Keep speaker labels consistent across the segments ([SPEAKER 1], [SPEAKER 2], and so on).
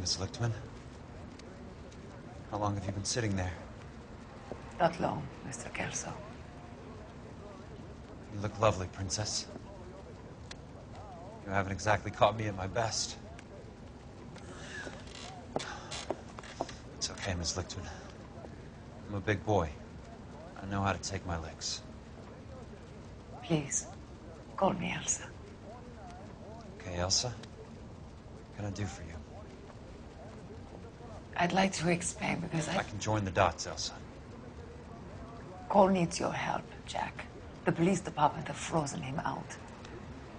[SPEAKER 1] Miss Lichtman. How long have you been sitting there?
[SPEAKER 2] Not long, Mr. Kelso.
[SPEAKER 1] You look lovely, Princess. You haven't exactly caught me at my best. It's okay, Miss Lichtman. I'm a big boy. I know how to take my licks.
[SPEAKER 2] Please, call me Elsa.
[SPEAKER 1] Okay, Elsa? What can I do for you?
[SPEAKER 2] I'd like to explain because
[SPEAKER 1] I can join the dots, Elsa.
[SPEAKER 2] Cole needs your help, Jack. The police department have frozen him out.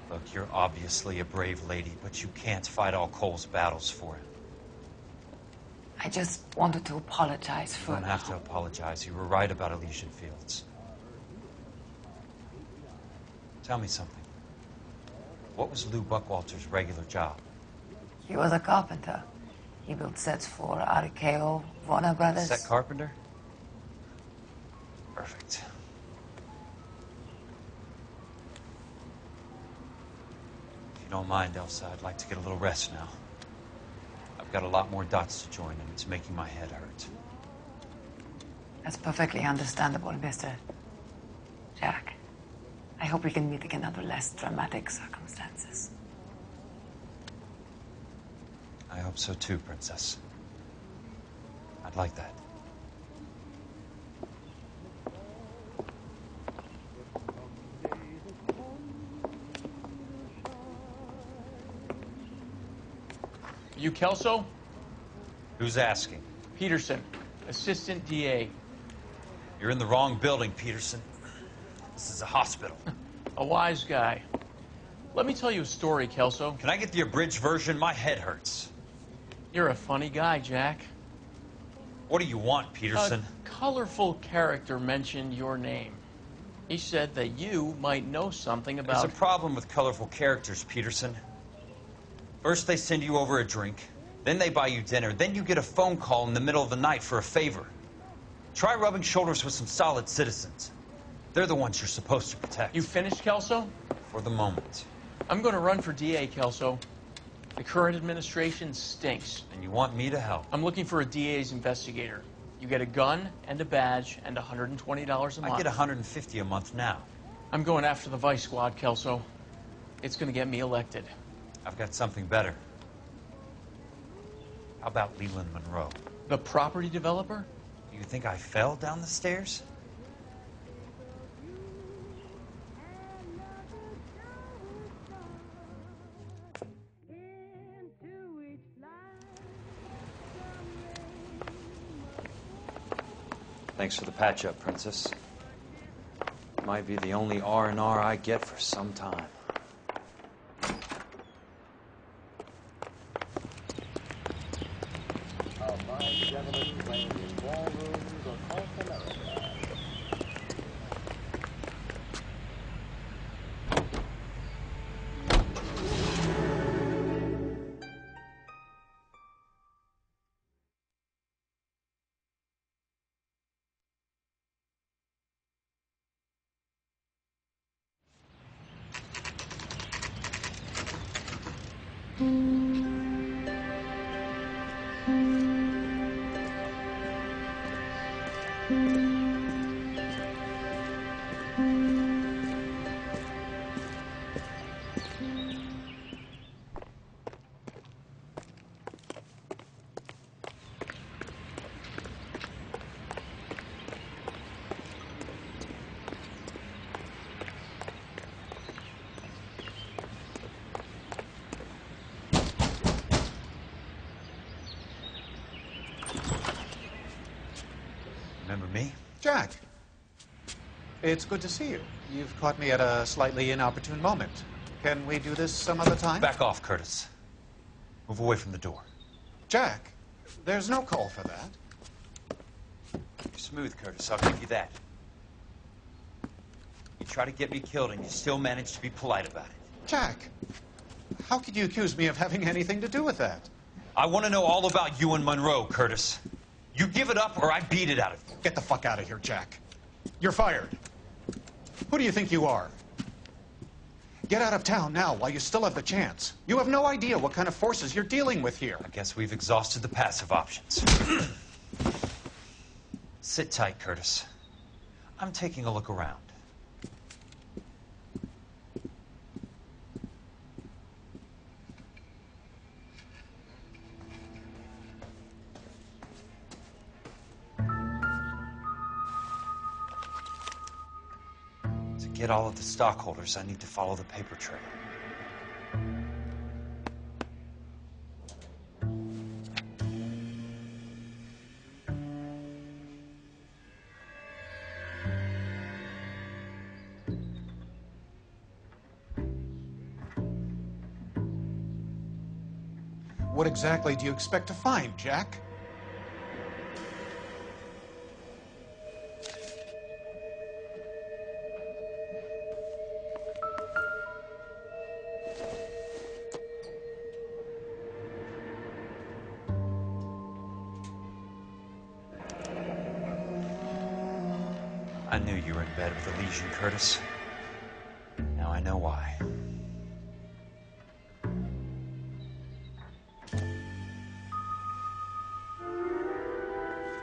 [SPEAKER 1] Look, you're obviously a brave lady, but you can't fight all Cole's battles for him.
[SPEAKER 2] I just wanted to apologize for...
[SPEAKER 1] You don't have to apologize. You were right about Elysian Fields. Tell me something. What was Lou Buckwalter's regular job?
[SPEAKER 2] He was a carpenter. He built sets for RKO, Warner Brothers.
[SPEAKER 1] Set carpenter? Perfect. If you don't mind, Elsa, I'd like to get a little rest now. I've got a lot more dots to join, and it's making my head hurt.
[SPEAKER 2] That's perfectly understandable, Mr. Jack. I hope we can meet again under less dramatic circumstances.
[SPEAKER 1] I hope so too, Princess. I'd like that.
[SPEAKER 3] You Kelso?
[SPEAKER 1] Who's asking?
[SPEAKER 3] Peterson, Assistant DA.
[SPEAKER 1] You're in the wrong building, Peterson. This is a hospital.
[SPEAKER 3] A wise guy. Let me tell you a story, Kelso.
[SPEAKER 1] Can I get the abridged version? My head hurts.
[SPEAKER 3] You're a funny guy, Jack.
[SPEAKER 1] What do you want, Peterson?
[SPEAKER 3] A colorful character mentioned your name. He said that you might know something about...
[SPEAKER 1] There's a problem with colorful characters, Peterson. First they send you over a drink, then they buy you dinner, then you get a phone call in the middle of the night for a favor. Try rubbing shoulders with some solid citizens. They're the ones you're supposed to protect.
[SPEAKER 3] You finished, Kelso?
[SPEAKER 1] For the moment.
[SPEAKER 3] I'm going to run for DA, Kelso. The current administration stinks.
[SPEAKER 1] And you want me to help?
[SPEAKER 3] I'm looking for a DA's investigator. You get a gun and a badge and $120 a month.
[SPEAKER 1] I get $150 a month now.
[SPEAKER 3] I'm going after the Vice Squad, Kelso. It's going to get me elected.
[SPEAKER 1] I've got something better. How about Leland Monroe?
[SPEAKER 3] The property developer?
[SPEAKER 1] Do you think I fell down the stairs? Thanks for the patch-up, Princess. Might be the only R&R I get for some time. Remember me?
[SPEAKER 4] Jack, it's good to see you. You've caught me at a slightly inopportune moment. Can we do this some other time?
[SPEAKER 1] Back off, Curtis. Move away from the door.
[SPEAKER 4] Jack, there's no call for that.
[SPEAKER 1] You're smooth, Curtis. I'll give you that. You try to get me killed, and you still manage to be polite about it.
[SPEAKER 4] Jack, how could you accuse me of having anything to do with that?
[SPEAKER 1] I want to know all about you and Monroe, Curtis. You give it up, or I beat it out of you.
[SPEAKER 4] Get the fuck out of here, Jack. You're fired. Who do you think you are? Get out of town now while you still have the chance. You have no idea what kind of forces you're dealing with here.
[SPEAKER 1] I guess we've exhausted the passive options. Sit tight, Curtis. I'm taking a look around. To get all of the stockholders, I need to follow the paper trail.
[SPEAKER 4] What exactly do you expect to find, Jack?
[SPEAKER 1] I knew you were in bed with a lesion, Curtis. Now I know why.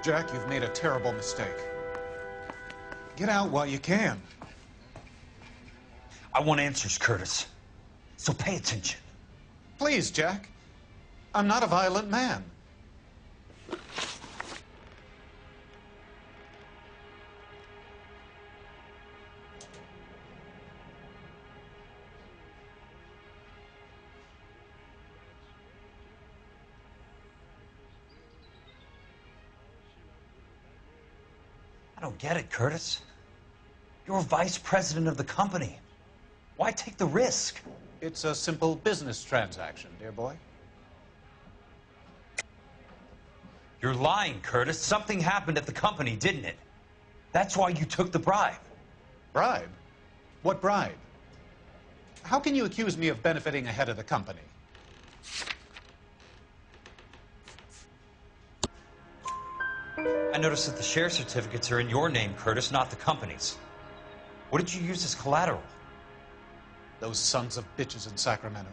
[SPEAKER 4] Jack, you've made a terrible mistake. Get out while you can.
[SPEAKER 1] I want answers, Curtis. So pay attention.
[SPEAKER 4] Please, Jack. I'm not a violent man.
[SPEAKER 1] I don't get it, Curtis. You're vice president of the company. Why take the risk?
[SPEAKER 4] It's a simple business transaction, dear boy.
[SPEAKER 1] You're lying, Curtis. Something happened at the company, didn't it? That's why you took the bribe.
[SPEAKER 4] Bribe? What bribe? How can you accuse me of benefiting ahead of the company?
[SPEAKER 1] I noticed that the share certificates are in your name, Curtis, not the company's. What did you use as collateral?
[SPEAKER 4] Those sons of bitches in Sacramento.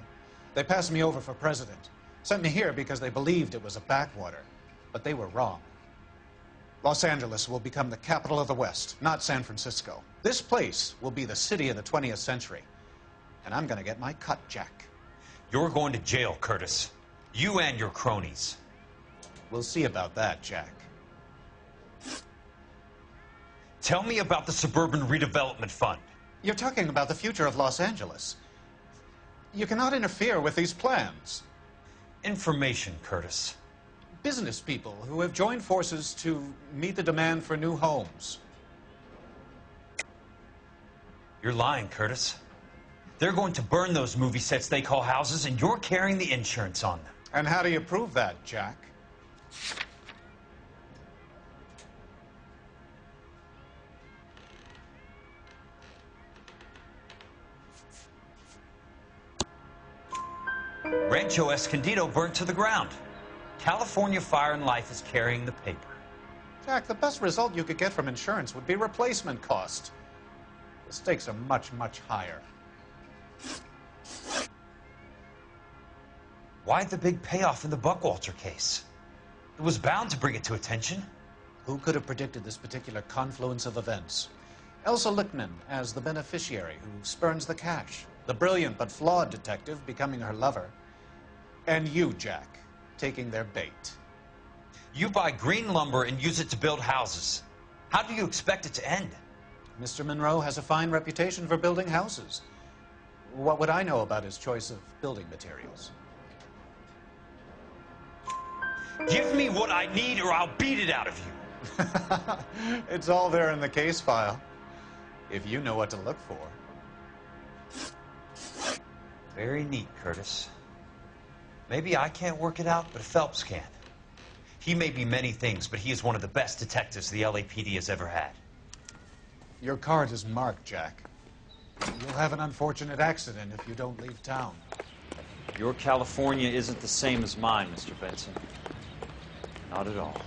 [SPEAKER 4] They passed me over for president. Sent me here because they believed it was a backwater. But they were wrong. Los Angeles will become the capital of the West, not San Francisco. This place will be the city of the 20th century. And I'm gonna get my cut, Jack.
[SPEAKER 1] You're going to jail, Curtis. You and your cronies.
[SPEAKER 4] We'll see about that, Jack.
[SPEAKER 1] Tell me about the Suburban Redevelopment Fund.
[SPEAKER 4] You're talking about the future of Los Angeles. You cannot interfere with these plans.
[SPEAKER 1] Information, Curtis.
[SPEAKER 4] Business people who have joined forces to meet the demand for new homes.
[SPEAKER 1] You're lying, Curtis. They're going to burn those movie sets they call houses, and you're carrying the insurance on them.
[SPEAKER 4] And how do you prove that, Jack?
[SPEAKER 1] Rancho Escondido burnt to the ground. California Fire and Life is carrying the paper.
[SPEAKER 4] Jack, the best result you could get from insurance would be replacement cost. The stakes are much, much higher.
[SPEAKER 1] Why the big payoff in the Buckwalter case? It was bound to bring it to attention.
[SPEAKER 4] Who could have predicted this particular confluence of events? Elsa Lichtman as the beneficiary who spurns the cash. The brilliant but flawed detective becoming her lover. And you, Jack, taking their bait.
[SPEAKER 1] You buy green lumber and use it to build houses. How do you expect it to end?
[SPEAKER 4] Mr. Monroe has a fine reputation for building houses. What would I know about his choice of building materials?
[SPEAKER 1] Give me what I need or I'll beat it out of you.
[SPEAKER 4] It's all there in the case file, if you know what to look for.
[SPEAKER 1] Very neat, Curtis. Maybe I can't work it out, but Phelps can. He may be many things, but he is one of the best detectives the LAPD has ever had.
[SPEAKER 4] Your card is marked, Jack. You'll have an unfortunate accident if you don't leave town.
[SPEAKER 5] Your California isn't the same as mine, Mr. Benson. Not at all.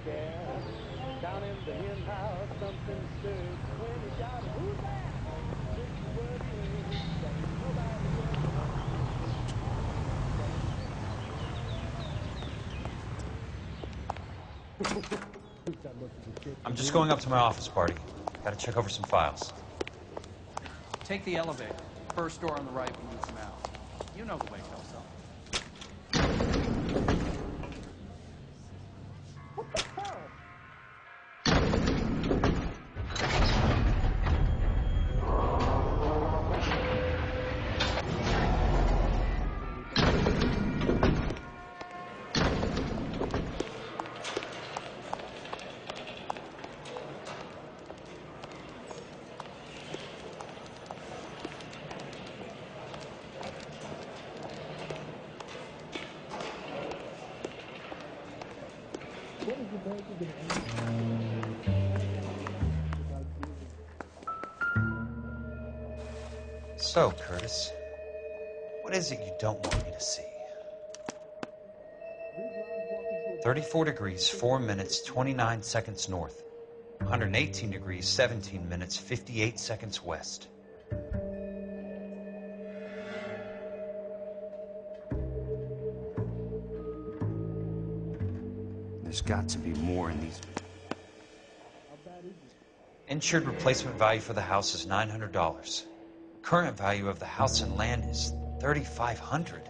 [SPEAKER 6] Down in the hen house, something stirred when he shouted, "Who's that?" This is what he heard. There ain't nobody
[SPEAKER 1] I'm just going up to my office party. Gotta check over some files.
[SPEAKER 3] Take the elevator. First door on the right will lead them out. You know the way, Kelso.
[SPEAKER 6] What the hell?
[SPEAKER 1] So, Curtis, what is it you don't want me to see? 34 degrees, 4 minutes, 29 seconds north. 118 degrees, 17 minutes, 58 seconds west.
[SPEAKER 7] There's got to be more in these.
[SPEAKER 1] Insured replacement value for the house is $900. Current value of the house and land is $3,500.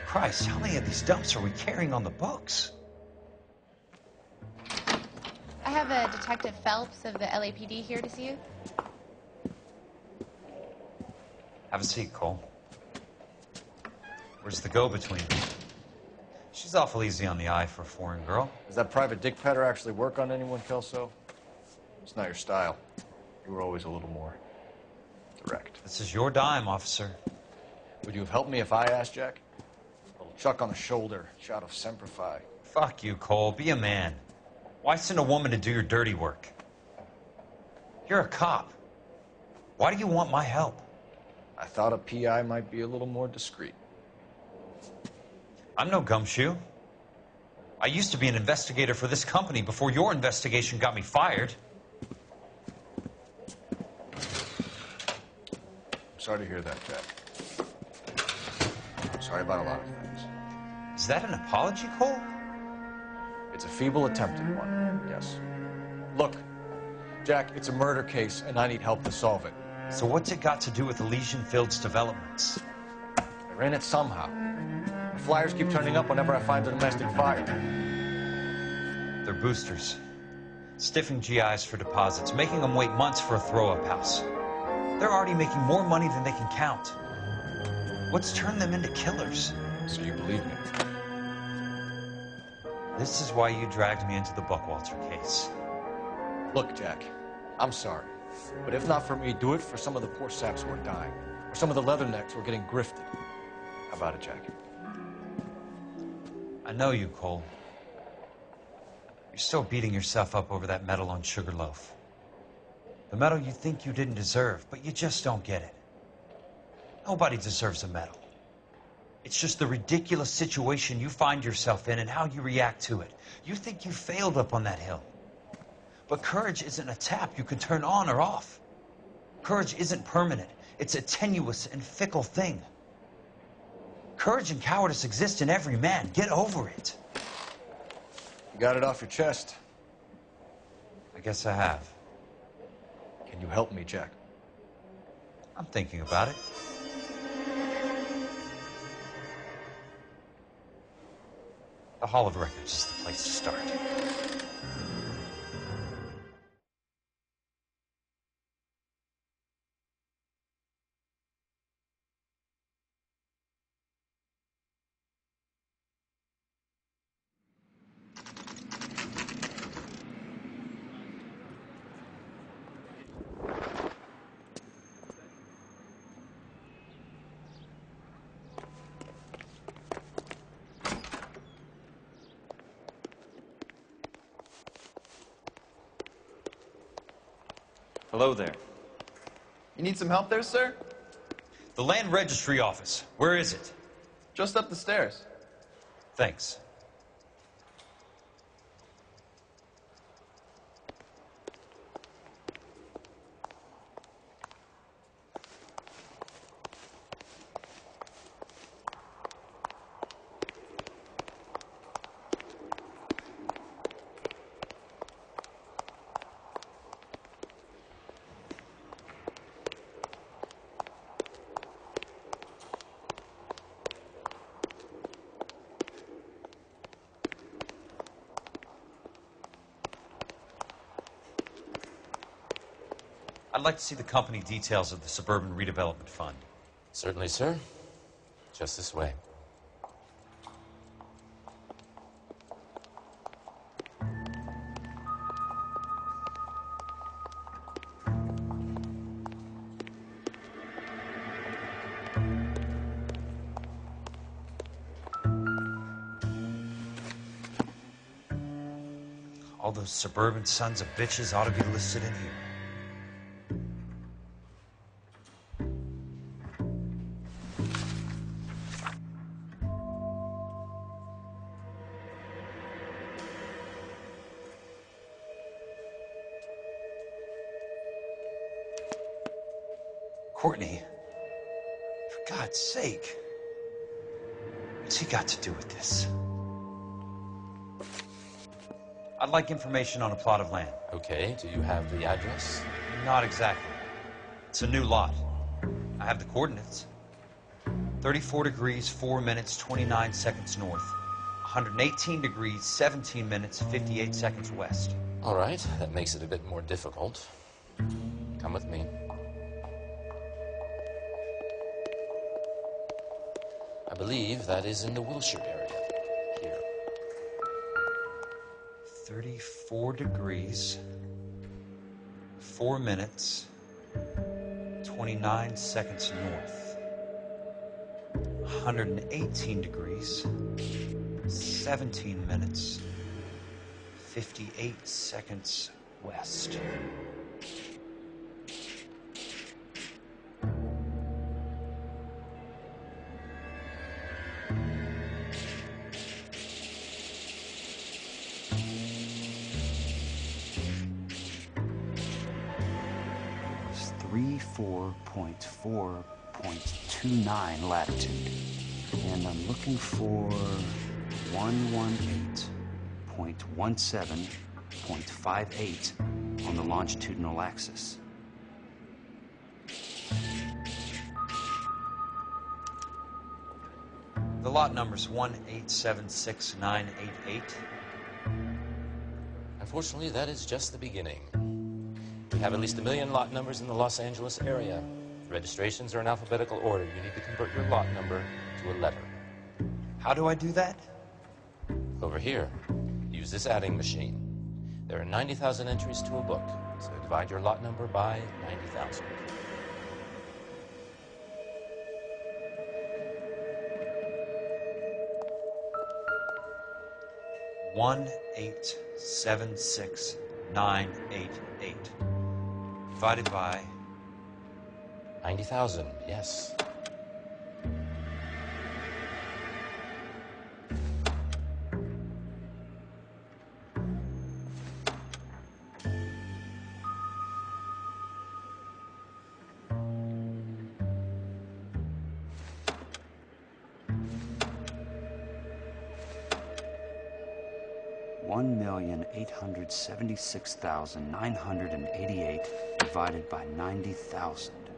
[SPEAKER 1] Christ, how many of these dumps are we carrying on the books?
[SPEAKER 8] I have a Detective Phelps of the LAPD here to see you.
[SPEAKER 1] Have a seat, Cole. Where's the go-between? She's awful easy on the eye for a foreign girl.
[SPEAKER 9] Does that private dick petter actually work on anyone, Kelso? It's not your style. You were always a little more direct.
[SPEAKER 1] This is your dime, officer.
[SPEAKER 9] Would you have helped me if I asked, Jack? A little chuck on the shoulder, shout of Semper Fi.
[SPEAKER 1] Fuck you, Cole. Be a man. Why send a woman to do your dirty work? You're a cop. Why do you want my help?
[SPEAKER 9] I thought a PI might be a little more discreet.
[SPEAKER 1] I'm no gumshoe. I used to be an investigator for this company before your investigation got me fired.
[SPEAKER 9] Sorry to hear that, Jack. Sorry about a lot of things.
[SPEAKER 1] Is that an apology, Cole?
[SPEAKER 9] It's a feeble attempted one, yes. Look, Jack, it's a murder case, and I need help to solve it.
[SPEAKER 1] So what's it got to do with Elysian Fields developments?
[SPEAKER 9] They're in it somehow. The flyers keep turning up whenever I find a domestic fire.
[SPEAKER 1] They're boosters. Stiffing GIs for deposits, making them wait months for a throw-up house. They're already making more money than they can count. What's turned them into killers?
[SPEAKER 9] So you believe me?
[SPEAKER 1] This is why you dragged me into the Buckwalter case.
[SPEAKER 9] Look, Jack, I'm sorry. But if not for me, do it for some of the poor saps who are dying. Or some of the leathernecks who are getting grifted. How about it, Jack?
[SPEAKER 1] I know you, Cole. You're still beating yourself up over that medal on Sugarloaf. The medal you think you didn't deserve, but you just don't get it. Nobody deserves a medal. It's just the ridiculous situation you find yourself in and how you react to it. You think you failed up on that hill. But courage isn't a tap you can turn on or off. Courage isn't permanent. It's a tenuous and fickle thing. Courage and cowardice exist in every man. Get over it.
[SPEAKER 9] You got it off your chest.
[SPEAKER 1] I guess I have.
[SPEAKER 9] Can you help me, Jack?
[SPEAKER 1] I'm thinking about it. The Hall of Records is the place to start.
[SPEAKER 5] Hello there.
[SPEAKER 10] You need some help there, sir?
[SPEAKER 1] The Land Registry Office. Where is it?
[SPEAKER 10] Just up the stairs.
[SPEAKER 1] Thanks. I'd like to see the company details of the Suburban Redevelopment Fund.
[SPEAKER 11] Certainly, sir. Just this way.
[SPEAKER 1] All those suburban sons of bitches ought to be listed in here. Courtney, for God's sake, what's he got to do with this? I'd like information on a plot of land.
[SPEAKER 11] Okay, do you have the address?
[SPEAKER 1] Not exactly. It's a new lot. I have the coordinates. 34 degrees, 4 minutes, 29 seconds north. 118 degrees, 17 minutes, 58 seconds west.
[SPEAKER 11] All right, that makes it a bit more difficult. Come with me. I believe that is in the Wilshire area. Here.
[SPEAKER 1] 34 degrees, 4 minutes, 29 seconds north. 118 degrees, 17 minutes, 58 seconds west.
[SPEAKER 7] It's 34.4.29 latitude. And I'm looking for 118.17.58 on the longitudinal axis.
[SPEAKER 1] The lot number's 1876988.
[SPEAKER 11] Unfortunately, that is just the beginning. We have at least 1 million lot numbers in the Los Angeles area. Registrations are in alphabetical order. You need to convert your lot number to a letter.
[SPEAKER 1] How do I do that?
[SPEAKER 11] Over here, use this adding machine. There are 90,000 entries to a book, so divide your lot number by 90,000.
[SPEAKER 1] One 1876988 divided by
[SPEAKER 11] 90,000, yes.
[SPEAKER 7] $1,876,988 divided by 90,000.